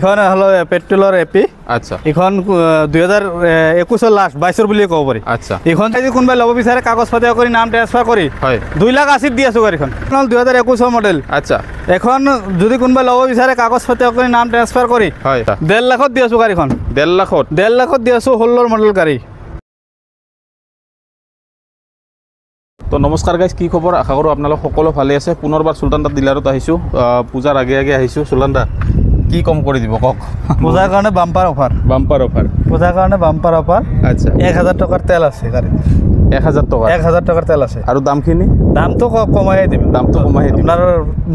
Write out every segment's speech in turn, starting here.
এখন হলো পেট্রোলের এপি। আচ্ছা এখন 2021 লাস্ট 22 বলি কব পারি। আচ্ছা এখন যদি কোনবা লব বিচারে কাগজ পাতি কৰি নাম ট্রান্সফার করি হয় 2,80,000 দি আছো গাড়ীখন 2021 মডেল। আচ্ছা এখন যদি কোনবা লব বিচারে কাগজ পাতি কৰি নাম ট্রান্সফার করি হয় 1.5 লাখত দি আছো গাড়ীখন 1.5 লাখত 1.5 লাখত দি আছো 16 মডেল গাড়ী। তো নমস্কাৰ গাইজ, কি খবৰ? আশা কৰোঁ আপোনালোক সকলো ভালে আছে। পুনৰবাৰ চুলতান দা ডিলাৰত আহিছোঁ। পূজাৰ আগে আগে আহিছোঁ। চুলতান দা কি কম কৰি দিব কওক? পূজাৰ কাৰণে বাম্পাৰ অফাৰ। Bumper offer. পূজাৰ কাৰণে বাম্পাৰ অফাৰ। আচ্ছা 1,000 টকাৰ তেল আছে গাড়ী। 1,000 টকা 1,000 টকাৰ তেল আছে। আৰু দামখিনি দামটো কমাই দিম। দামটো কমাই দিম। আপোনাৰ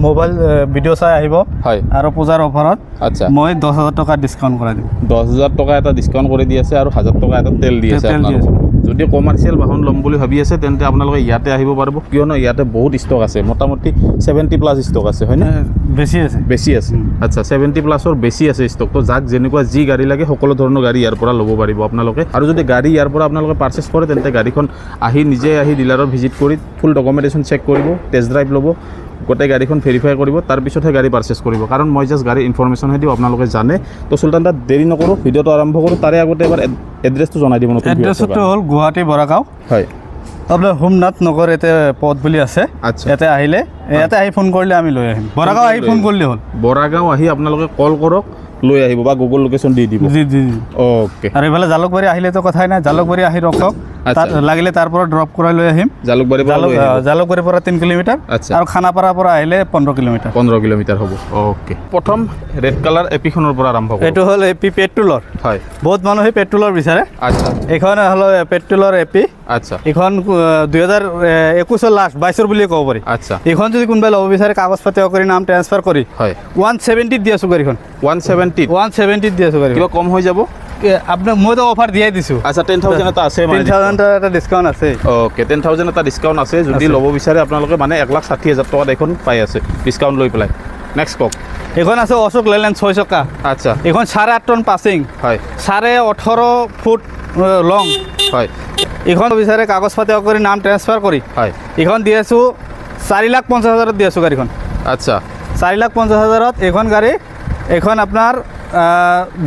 মোবাইল ভিডিঅ' চাই আহিব হয় আৰু পূজাৰ অফাৰত আচ্ছা মই 10,000 টকা ডিছকাউণ্ট কৰাই দিম। 10,000 টকা এটা ডিছকাউণ্ট কৰি দি আছে আৰু 1,000 টকা এটা তেল দি আছে। তেল দি আছে। যদি কমাৰ্চিয়েল বাহন ল'ম বুলি ভাবি আছে তেন্তে আপোনালোকে ইয়াতে আহিব পাৰিব, কিয়নো ইয়াতে বহুত ষ্টক আছে। মোটামুটি 70+ ষ্টক আছে, হয়নে? বেছি আছে। বেছি আছে। আচ্ছা 70+ৰ বেছি আছে ষ্টক। তো যাক যেনেকুৱা যি গাড়ী লাগে সকলো ধৰণৰ গাড়ী ইয়াৰ পৰা ল'ব পাৰিব আপোনালোকে। আৰু যদি গাড়ী ইয়াৰ পৰা আপোনালোকে পাৰ্চেছ কৰে তেন্তে গাড়ীখন নিজে আহি ডিলাৰত ভিজিট কৰি ফুল ডকুমেণ্টেশ্যন চেক কৰিব, টেষ্ট ড্ৰাইভ ল'ব, গোটেই গাড়ীখন ভেৰিফাই কৰিব, তাৰপিছতহে গাড়ী পাৰ্চেছ কৰিব। কাৰণ মই জাষ্ট গাড়ীৰ ইনফৰমেশ্যনহে দিওঁ, আপোনালোকে জানে। তো চুলতান দা দেৰি নকৰোঁ, ভিডিঅ'টো আৰম্ভ কৰোঁ। তাৰে আগতে এবাৰ এড্ৰেছটো জনাই দিব। এড্ৰেছটো হ'ল গুৱাহাটী বৰাগাঁও। হয় আপোনাৰ হোমনাথ নগৰ ইয়াতে পথ বুলি আছে। আচ্ছা ইয়াতে আহিলে ইয়াতে আহি ফোন কৰিলে আমি লৈ আহিম। বৰাগাঁও আহি ফোন কৰিলে হ'ল। বৰাগাঁও আহি আপোনালোকে কল কৰক, লৈ আহিব বা গুগল লোকেশ্যন দি দিব। G G okay. আৰু এইফালে জালুকবাৰী আহিলেতো কথাই নাই, জালুকবাৰী আহি ৰখক, তাত লাগিলে তাৰ পৰা ড্ৰপ কৰাই লৈ আহিম। জালুকবাৰীৰ পৰা জালুকবাৰীৰ পৰা 3 কিলোমিটাৰ আচ্ছা আৰু খানাপাৰাৰ পৰা আহিলে 15 কিলোমিটাৰ। 15 কিলোমিটাৰ হ'ব। অ'কে। প্ৰথম ৰেড কালাৰ এপিখনৰ পৰা আৰম্ভ কৰোঁ। এইটো হ'ল এপি পেট্ৰলৰ। হয় বহুত মানুহে পেট্ৰলৰ বিচাৰে। আচ্ছা এইখন হ'ল পেট্ৰলৰ এপি। আচ্ছা এইখন 2021 লাষ্ট 22 বুলি ক'ব পাৰি। আচ্ছা এইখন যদি কোনোবাই ল'ব বিচাৰে কাগজ পাতি কৰি নাম ট্ৰান্সফাৰ কৰি হয় 170 দি আছো গাড়ীখন। 170 দি আছো গাড়ী। কিবা কম হৈ যাব? আপোনাক মইতো অফাৰ দিয়াই দিছোঁ। আচ্ছা 10,000 এটা আছে, 10,000 এটা ডিছকাউণ্ট আছে। অ'কে 10,000 এটা ডিছকাউণ্ট আছে। যদি ল'ব বিচাৰে আপোনালোকে মানে 1,60,000 টকাত এখন পাই আছে ডিছকাউণ্ট লৈ পেলাই। নেক্সট কওক। এইখন আছে অশোক লেলেণ্ড 6 চকা। আচ্ছা এইখন 8.5 টন পাছিং, হয় 18.5 ফুট লং। হয় এইখন বিচাৰে কাগজ পাতি কৰি নাম ট্ৰান্সফাৰ কৰি হয় এইখন দি আছোঁ 4,50,000 দি আছোঁ গাড়ীখন। আচ্ছা 4,50,000 এইখন গাড়ী। এইখন আপোনাৰ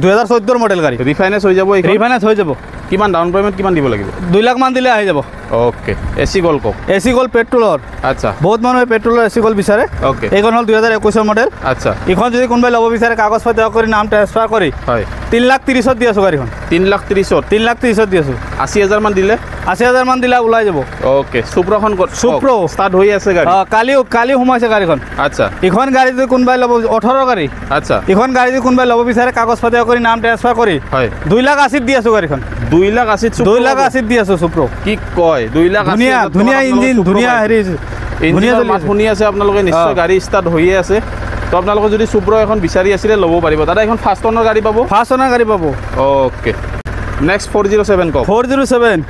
2014 মডেল গাড়ী। ৰিফাইনেন্স হৈ যাব? ৰিফাইনেন্স হৈ যাব। কিমান ডাউন পে'মেণ্ট কিমান দিব লাগিব? 2 লাখ মান দিলে আহি যাব। অ'কে। এচি গ'ল কওক। এচি গ'ল পেট্ৰলৰ। আচ্ছা বহুত মানুহে পেট্ৰলৰ এচি গ'ল বিচাৰে। অ'কে। এইখন হ'ল 2021 মডেল। আচ্ছা এইখন যদি কোনোবাই ল'ব বিচাৰে কাগজ পাতি কৰি নাম ট্ৰান্সফাৰ কৰি হয় 3,30,000 দি আছোঁ গাড়ীখন। 3,30,000 3,30,000 দি আছোঁ। 80,000 মান দিলে? 80,000 মান দিলে ওলাই যাব। অ'কে। সুপ্ৰখন সুপ্ৰ ষ্টাৰ্ট হৈ আছে গাড়ী? কালি সোমাইছে গাড়ীখন। আচ্ছা এইখন গাড়ী যদি কোনোবাই ল'ব 18 গাড়ী। আচ্ছা এইখন গাড়ী যদি কোনোবাই ল'ব বিচাৰে কাগজ পাতি কৰি নাম ট্ৰান্সফাৰ কৰি হয় 2,80,000 দি আছোঁ গাড়ীখন। 2,80,000 2,80,000 দি আছোঁ সুপ্ৰ। কি কয়? 2,80,000 ধুনীয়া ইঞ্জিন, ধুনীয়া হেৰি ধুনীয়া শুনি আছে আপোনালোকে। নিশ্চয় গাড়ী ষ্টাৰ্ট হৈয়ে আছে। তো আপোনালোকে যদি সুপ্ৰ এখন বিচাৰি আছিলে ল'ব পাৰিব। দাদা এখন ফাৰ্ষ্ট অনাৰ গাড়ী পাব? ফাৰ্ষ্ট অনাৰ গাড়ী পাব। অ'কে। নেক্সট 407 কওক। 407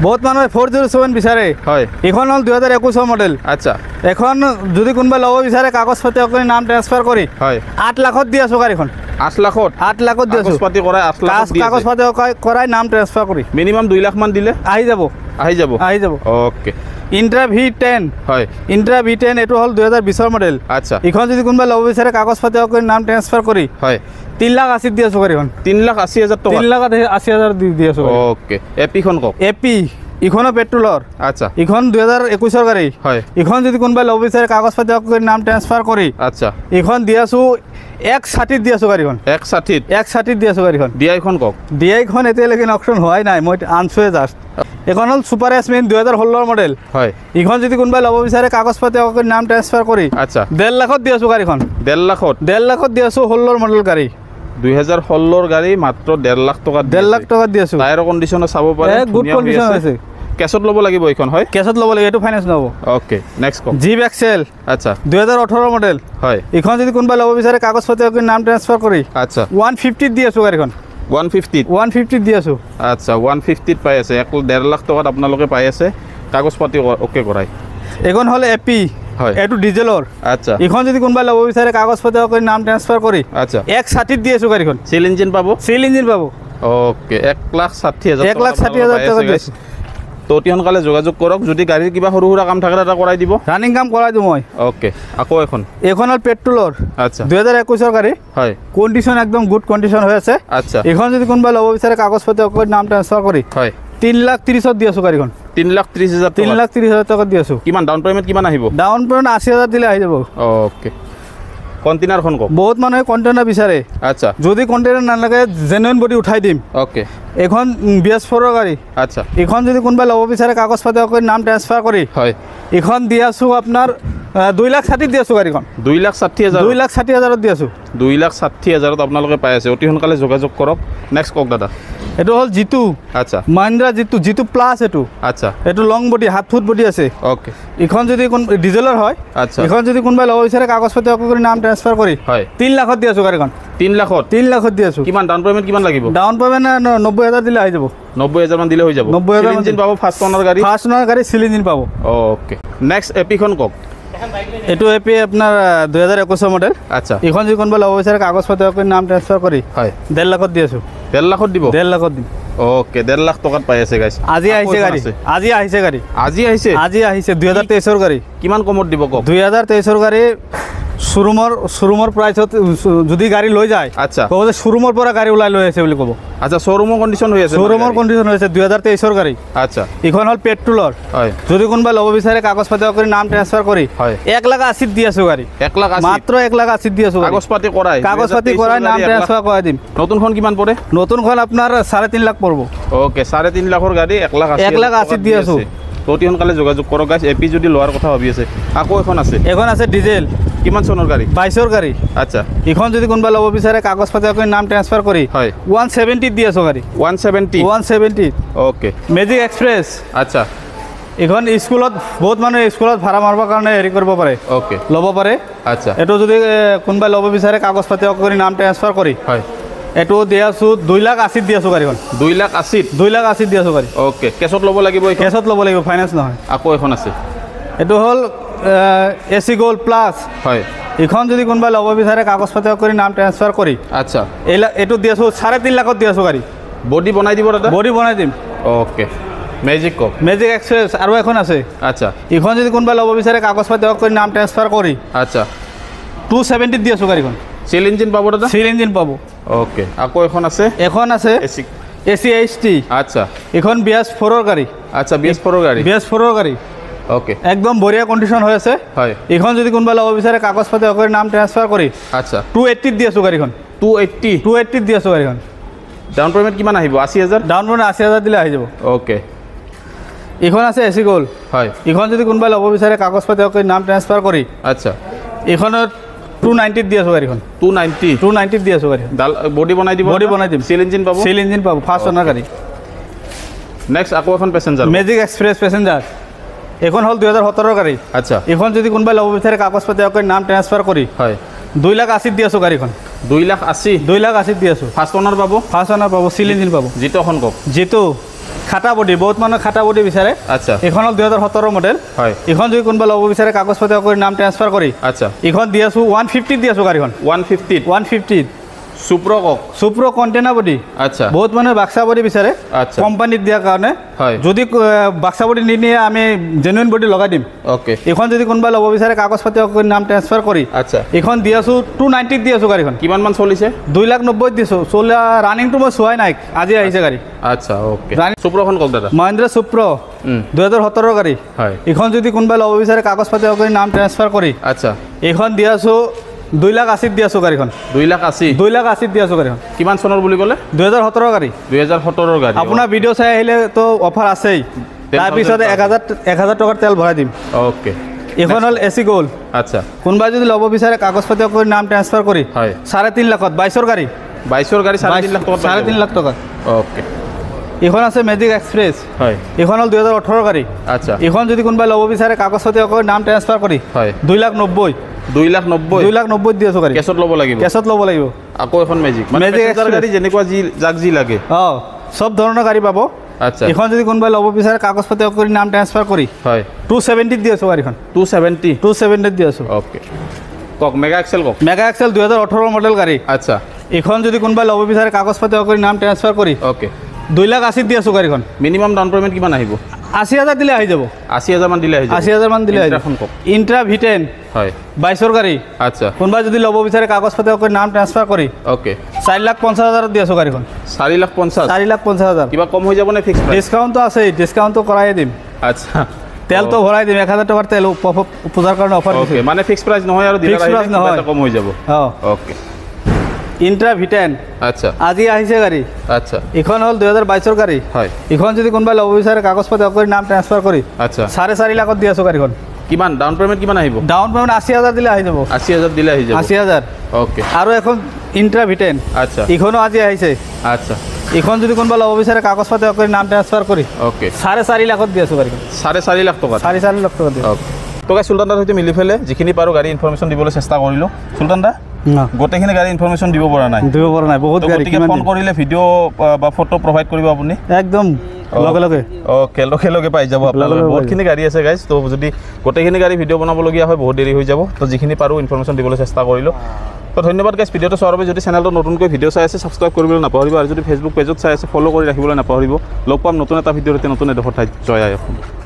বহুত মানুহে 407 বিচাৰে। হয় এইখন হ'ল 2021 মডেল। আচ্ছা এখন যদি কোনোবাই ল'ব বিচাৰে কাগজ পাতি কৰি নাম ট্ৰান্সফাৰ কৰি হয় 8 লাখত দি আছোঁ গাড়ীখন। 8 লাখত 8 লাখত দি আছোঁ। কাগজ পাতি কৰাই 8 লাখত দি কাগজ পাতি কৰাই নাম ট্ৰান্সফাৰ কৰি মিনিমাম 2 লাখ মান দিলে আহি যাব। আহি যাব। অ'কে। ইণ্ট্ৰা V10 হয় ইণ্ট্ৰা V10 এইটো হ'ল 2020 মডেল। আচ্ছা এইখন যদি কোনোবাই ল'ব বিচাৰে কাগজ পাতি কৰি নাম ট্ৰান্সফাৰ কৰি হয় 3,80,000 দি আছোঁ গাড়ীখন। 3,80,000 টকা? 3,80,000 দি আছোঁ। অ'কে। এপিখন কওক। এপি ইখনো পেট্ৰলৰ। আচ্ছা ইখন 2021 গাড়ী। হয় ইখন যদি কোনোবাই ল'ব বিচাৰে কাগজ পাতি কৰি নাম ট্ৰান্সফাৰ কৰি আচ্ছা ইখন দি আছোঁ 1,60,000 দি আছোঁ গাড়ীখন। 1,60,000 দি আছোঁ গাড়ীখন। ডিআইখন কওক। ডিআইখন এতিয়ালৈকে অপশ্যন হোৱাই নাই, মই আনছোৱে জাষ্ট। এইখন হ'ল ছুপাৰ এছমিন 2016 মডেল। হয় ইখন যদি কোনোবাই ল'ব বিচাৰে কাগজ পাতি কৰি নাম ট্ৰান্সফাৰ কৰি আচ্ছা 1.5 লাখত দি আছোঁ গাড়ীখন। 1.5 লাখত? 1.5 লাখত দি আছোঁ 16 মডেল গাড়ী। 2016 গাড়ী মাত্ৰ 1.5 লাখ টকাত। 1.5 লাখ টকাত দি আছোঁ। টায়াৰৰ কণ্ডিশ্যনো চাব পাৰে, গুড কণ্ডিশ্যন আছে। কেছত ল'ব লাগিব এইখন? হয় কেছত ল'ব লাগিব, এইটো ফাইনেন্স নহ'ব। অ'কে। নেক্সট কওক। জিপ এক্সেল আচ্ছা 2018 মডেল। হয় এইখন যদি কোনোবাই ল'ব বিচাৰে কাগজ পাতি কৰি নাম ট্ৰান্সফাৰ কৰি আচ্ছা 150 দি আছোঁ গাড়ীখন। 150 দি আছোঁ। আচ্ছা 150 পাই আছে। 1.5 লাখ টকাত আপোনালোকে পাই আছে কাগজ পাতি অ'কে কৰাই। এইখন হ'ল এপি। হয় এইটো ডিজেলৰ। আচ্ছা এইখন যদি কোনোবাই ল'ব বিচাৰে কাগজ পাতি কৰি নাম ট্ৰান্সফাৰ কৰি আচ্ছা 1,60,000 দি আছোঁ গাড়ীখন। চিল ইঞ্জিন পাব? চিল ইঞ্জিন পাব। অ'কে। 1,60,000 1,60,000 টকা দি আছোঁ। তো অতি সোনকালে যোগাযোগ কৰক যদি গাড়ীৰ কিবা সৰু সুৰা কাম থাকে এটা কৰাই দিব ৰানিং কাম কৰাই দিওঁ মই ওকে আকৌ এখন এখন হ'ল পেট্ৰলৰ আচ্ছা 2021 গাড়ী হয় কণ্ডিশ্যন একদম গুড কণ্ডিশ্যন হৈ আছে আচ্ছা এখন যদি কোনোবাই ল'ব বিচাৰে কাগজ পাতি অকল নাম ট্ৰান্সফাৰ কৰি হয় 3,30,000 দি আছোঁ গাড়ীখন 3,30,000 3,30,000 টকা দি আছোঁ কিমান ডাউন পেমেণ্ট কিমান আহিব ডাউন পেমেণ্ট 80,000 দিলে আহি যাব ওকে কণ্টেইনাৰখন কওক বহুত মানুহে কণ্টেইনাৰ বিচাৰে আচ্ছা যদি কণ্টেইনাৰ নালাগে জেনুইন বডি উঠাই দিম ওকে এখন BS4 গাড়ী আচ্ছা এখন যদি কোনোবাই ল'ব বিচাৰে কাগজ পাতি অকল নাম ট্ৰান্সফাৰ কৰি হয় এখন দি আছোঁ আপোনাৰ 2,60,000 দি আছোঁ গাড়ীখন 2,60,000 2,60,000 দি আছোঁ 2,60,000 আপোনালোকে পাই আছে অতি সোনকালে যোগাযোগ কৰক নেক্সট কওক দাদা এইটো হ'ল জিতু আচ্ছা মহিন্দ্ৰা জিতু প্লাছ এইটো আচ্ছা এইটো লং বডি 7 ফুট বডি আছে ওকে এখন যদি কোন ডিজেলৰ হয় আচ্ছা এখন যদি কোনোবাই ল'ব বিচাৰে কাগজ পাতি অকল কৰি নাম ট্ৰান্সফাৰ কৰি হয় 3 লাখত দি আছোঁ গাড়ীখন 3 লাখত 3 লাখত দি আছোঁ কিমান ডাউন পেমেণ্ট কিমান লাগিব ডাউন পেমেণ্ট 90,000 দিলে আহি যাব 90,000 মান দিলে হৈ যাব 90,000 ইঞ্জিন পাব ফাৰ্ষ্ট অনাৰ গাড়ী ফাৰ্ষ্ট অনাৰ গাড়ী চিল ইঞ্জিন পাব ওকে নেক্সট এপিখন কওক এইটো এপি আপোনাৰ 2021 মডেল আচ্ছা এখন যদি কোনোবাই ল'ব বিচাৰে কাগজ পাতি অকল নাম ট্ৰান্সফাৰ কৰি হয় 1.5 লাখত দি আছোঁ 1.5 লাখত দিব 1.5 লাখত দিম ওকে 1.5 লাখ টকাত পাই আছে গাইছ আজি আহিছে গাড়ী আজি আহিছে গাড়ী আজি আহিছে 2023 গাড়ী কিমান কমত দিব কওক 2023 গাড়ী শ্বৰুমৰ প্ৰাইচত যদি গাড়ী লৈ যায় আচ্ছা ক'ব যে শ্বৰুমৰ পৰা গাড়ী ওলাই লৈ আছে বুলি ক'ব আচ্ছা শ্বৰুমৰ কণ্ডিশ্যন হৈ আছে শ্বৰুমৰ কণ্ডিশ্যন হৈ আছে 2023 গাড়ী আচ্ছা এইখন হ'ল পেট্ৰলৰ হয় যদি কোনোবাই ল'ব বিচাৰে কাগজ পাতি কৰি নাম ট্ৰান্সফাৰ কৰি হয় 1,80,000 দি আছোঁ গাড়ী 1,80,000 মাত্ৰ 1,80,000 দি আছোঁ কাগজ পাতি কৰাই নাম ট্ৰান্সফাৰ কৰাই দিম নতুনখন কিমান পৰে নতুনখন আপোনাৰ 3.5 লাখ পৰিব ওকে 3.5 লাখৰ গাড়ী 1,80,000 দি আছোঁ অতি সোনকালে যোগাযোগ কৰক গাইছ এপি যদি লোৱাৰ কথা ভাবি আছে আকৌ এখন আছে ডিজেল কিমান চনৰ গাড়ী 22 গাড়ী আচ্ছা এইখন যদি কোনোবাই ল'ব বিচাৰে কাগজ পাতি কৰি নাম ট্ৰান্সফাৰ কৰি হয় 170 দি আছোঁ গাড়ী 170 ওকে মেজিক এক্সপ্ৰেছ আচ্ছা এইখন স্কুলত বহুত মানুহে স্কুলত ভাড়া মাৰিবৰ কাৰণে হেৰি কৰিব পাৰে ওকে ল'ব পাৰে আচ্ছা এইটো যদি কোনোবাই ল'ব বিচাৰে কাগজ পাতি কৰি নাম ট্ৰান্সফাৰ কৰি হয় এইটো দি আছোঁ 2,80,000 দি আছোঁ গাড়ীখন 2,80,000 দি আছোঁ গাড়ী ওকে কেছত ল'ব লাগিব কেছত ল'ব লাগিব ফাইনেন্স নহয় আকৌ এখন আছে এইটো হ'ল AC Gold প্লাছ হয় এইখন যদি কোনোবাই ল'ব বিচাৰে কাগজ পাতি কৰি নাম ট্ৰান্সফাৰ কৰি আচ্ছা এইটো দি আছোঁ 3.5 লাখত দি আছোঁ গাড়ী বডি বনাই দিব দাদা বডি বনাই দিম ওকে মেজিক কওক মেজিক এক্সপ্ৰেছ আৰু এখন আছে আচ্ছা এইখন যদি কোনোবাই ল'ব বিচাৰে কাগজ পাতি কৰি নাম ট্ৰান্সফাৰ কৰি আচ্ছা 270 দি আছোঁ গাড়ীখন চিল ইঞ্জিন পাব দাদা চিল ইঞ্জিন পাব ওকে আকৌ এখন আছে AC HT আচ্ছা এখন BS4 গাড়ী আচ্ছা BS4 গাড়ী ওকে একদম বঢ়িয়া কণ্ডিশ্যন হৈ আছে হয় এইখন যদি কোনোবাই ল'ব বিচাৰে কাগজ পাতি কৰি নাম ট্ৰান্সফাৰ কৰি আচ্ছা 280 দি আছোঁ গাড়ীখন 280 দি আছোঁ গাড়ীখন ডাউন পেমেণ্ট কিমান আহিব 80,000 ডাউন পেমেণ্ট 80,000 দিলে আহি যাব ওকে এইখন আছে AC Gold হয় এইখন যদি কোনোবাই ল'ব বিচাৰে কাগজ পাতি কৰি নাম ট্ৰান্সফাৰ কৰি আচ্ছা এইখনত 290 দি আছোঁ গাড়ীখন 290 দি আছোঁ গাড়ীখন বডি বনাই দিব চিল ইঞ্জিন পাব ফাৰ্ষ্ট অনাৰ গাড়ী নেক্সট আকৌ এখন পেচেঞ্জাৰ মেজিক এক্সপ্ৰেছ পেচেঞ্জাৰ এইখন হ'ল 2017 গাড়ী আচ্ছা এইখন যদি কোনোবাই ল'ব বিচাৰে কাগজ পাতি কৰি নাম ট্ৰান্সফাৰ কৰি হয় 2,80,000 দি আছোঁ গাড়ীখন 2,80,000 দি আছোঁ ফাৰ্ষ্ট অনাৰ পাব চিল ইঞ্জিন পাব জিত'খন কওক জিতু খাটা বডি বহুত মানুহে খাটা বডি বিচাৰে আচ্ছা এইখন হ'ল 2017 মডেল হয় এইখন যদি কোনোবাই ল'ব বিচাৰে কাগজ পাতি কৰি নাম ট্ৰান্সফাৰ কৰি আচ্ছা এইখন দি আছোঁ 150 দি আছোঁ গাড়ীখন 150 সুপ্ৰ কণ্টেইনাৰ বডি আচ্ছা বহুত মানুহে বাক্সা বডি বিচাৰে আচ্ছা কোম্পানীত দিয়াৰ কাৰণে যদি বাক্সা বডি নিনিয়ে আমি জেনুইন বডি লগাই দিম ওকে এইখন যদি কোনোবাই ল'ব বিচাৰে কাগজ পাতি কৰি নাম ট্ৰান্সফাৰ কৰি আচ্ছা এইখন দি আছোঁ 290 দি আছোঁ গাড়ীখন কিমান মান চলিছে 2,90,000 দিছোঁ ৰানিংটো মই চোৱাই নাই আজি আহিছে গাড়ী আচ্ছা ওকে সুপ্ৰখন কওক দাদা মহিন্দ্ৰা সুপ্ৰ 2017 গাড়ী হয় এইখন যদি কোনোবাই ল'ব বিচাৰে কাগজ পাতি কৰি নাম ট্ৰান্সফাৰ কৰি আচ্ছা এইখন দি আছোঁ 2,80,000 দি আছোঁ গাড়ীখন 2,80,000 দি আছোঁ গাড়ীখন কিমান চনৰ বুলি ক'লে 2017 গাড়ী 2017 গাড়ী আপোনাৰ ভিডিঅ' চাই আহিলে তো অফাৰ আছেই তাৰপিছত 1,000 টকাৰ তেল ভৰাই দিম ওকে এইখন হ'ল AC Gold আচ্ছা কোনোবাই যদি ল'ব বিচাৰে কাগজ পাতি কৰি নাম ট্ৰান্সফাৰ কৰি হয় 3.5 লাখত 22 গাড়ী 3.5 লাখ টকা 3.5 লাখ টকা ওকে এইখন আছে মেজিক এক্সপ্ৰেছ হয় এইখন হ'ল 2018 গাড়ী আচ্ছা এইখন যদি কোনোবাই ল'ব বিচাৰে কাগজ পাতি কৰি নাম ট্ৰান্সফাৰ কৰি হয় 2,90,000 দি আছোঁ গাড়ী কেছত ল'ব লাগিব আকৌ এখন মেজিক গাড়ী যেনেকুৱা যাক যি লাগে চব ধৰণৰ গাড়ী পাব আচ্ছা এইখন যদি কোনোবাই ল'ব বিচাৰে কাগজ পাতি কৰি নাম ট্ৰান্সফাৰ কৰি হয় 270 দি আছোঁ গাড়ীখন 270 দি আছোঁ ওকে কওক মেগা এক্সেল 2018 মডেল গাড়ী আচ্ছা এইখন যদি কোনোবাই ল'ব বিচাৰে কাগজ পাতি কৰি নাম ট্ৰান্সফাৰ কৰি ওকে 2,80,000 দি আছোঁ গাড়ীখন মিনিমাম ডাউন পেমেণ্ট কিমান আহিব 80,000 দিলে আহি যাব 80,000 মান দিলে আহি যাব 80,000 মান দিলে আহি যাব ইন্ট্ৰাখন কওক ইন্ট্ৰা V10 হয় 22ৰ গাড়ী আচ্ছা কোনোবা যদি ল'ব বিচাৰে কাগজ পাতি কৰি নাম ট্ৰান্সফাৰ কৰি ওকে 4,50,000 দি আছো গাড়ীখন 4,50,000 4,50,000 কিবা কম হৈ যাব নে ফিক্স প্ৰাইচ ডিছকাউণ্টটো আছে ডিছকাউণ্টটো কৰাই দিম আচ্ছা তেলটো ভৰাই দিম 1,000 টকাৰ তেল পূজাৰ কাৰণে অফাৰ দিছোঁ ওকে মানে ফিক্স প্ৰাইচ নহয় আৰু Fixed price নহয়। কম হৈ যাব অঁ ওকে ইন্ট্ৰা V10 আচ্ছা আজি আহিছে গাড়ী আচ্ছা এইখন হ'ল 2022ৰ গাড়ী হয় এইখন যদি কোনোবাই ল'ব বিচাৰে কাগজ পাতি কৰি নাম ট্ৰান্সফাৰ কৰি আচ্ছা 4.5 লাখত দি আছো গাড়ীখন কিমান ডাউন পেমেণ্ট কিমান আহিব ডাউন পেমেণ্ট 80,000 দিলে আহি যাব 80,000 দিলে আহি যাব 80,000 ওকে আৰু এখন ইন্ট্ৰা V10 আচ্ছা এইখনো আজি আহিছে আচ্ছা এইখন যদি কোনোবা ল'ব বিচাৰে কাগজ পাতি কৰি নাম ট্ৰান্সফাৰ কৰি ওকে 4.5 লাখত দি আছো গাড়ীখন 4.5 লাখ টকা 4.5 লাখ টকা দি ওকে তো গাইজ চুলতান দাৰ সৈতে মিলি ফেলে যিখিনি পাৰোঁ গাড়ী ইনফৰমেশ্যন দিবলৈ চেষ্টা কৰিলোঁ চুলতান দা গোটেইখিনি গাড়ী ইনফৰমেশ্যন দিব পৰা নাই দিব পৰা নাই বহুত গাড়ী গতিকে ফোন কৰিলে ভিডিঅ' বা ফটো প্ৰভাইড কৰিব আপুনি একদম লগে লগে ওকে লগে লগে পাই যাব আপোনালোকে বহুতখিনি গাড়ী আছে গাইজ তো যদি গোটেইখিনি গাড়ী ভিডিঅ' বনাবলগীয়া হয় বহুত দেৰি হৈ যাব তো যিখিনি পাৰোঁ ইনফৰমেশ্যন দিবলৈ চেষ্টা কৰিলোঁ তো ধন্যবাদ গাইজ ভিডিঅ'টো চোৱাৰ বাবে যদি চেনেলটো নতুনকৈ ভিডিঅ' চাই আছে ছাবস্ক্ৰাইব কৰিবলৈ নাপাহৰিব আৰু যদি ফেচবুক পেজত চাই আছে ফ'ল' কৰি ৰাখিবলৈ নাপাহৰিব লগ পাম নতুন এটা ভিডিঅ'তে নতুন এডোখৰ ঠাইত জয় আই অসম